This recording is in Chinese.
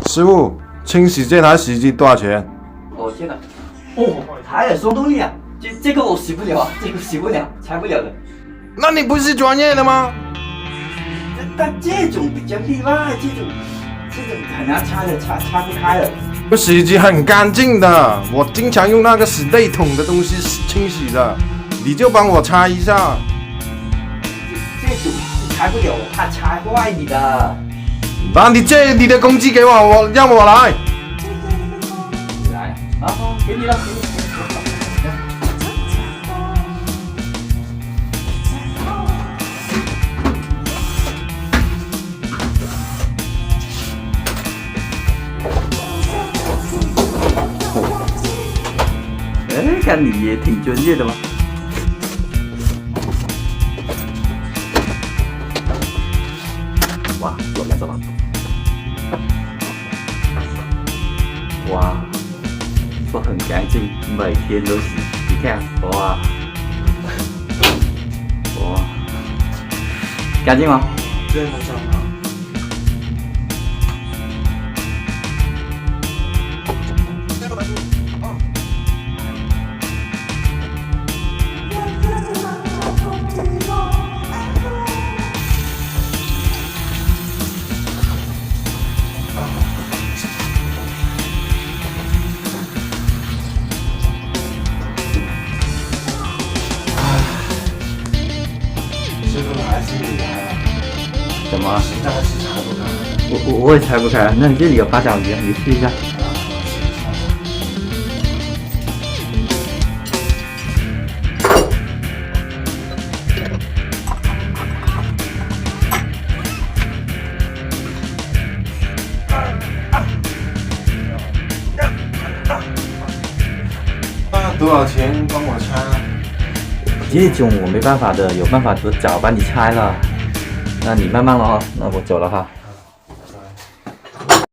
师傅，清洗这台洗衣机多少钱？哦天哪！哦，还有送动力啊！这个我洗不了啊，这个洗不了，拆不了的。那你不是专业的吗？但这种比较例外，这种很难拆的，拆不开的。这洗衣机很干净的，我经常用那个洗内桶的东西清洗的，你就帮我拆一下。这种是拆不了，我怕拆坏你的。那你借你的公鸡给我，让我来。来啊，给你了，给你。哎，看你也挺专业的嘛。哇，有两个吗？哇，说很干净，每天都洗。你看，哇，哇，干净吗？这不脏吗？师傅还是你来了，怎么？实在是拆不开。我也拆不开。那你这里有八角鱼，你试一下。多少钱？帮我拆啊！这种我没办法的，有办法就早帮你拆了。那你慢慢了哈，那我走了哈。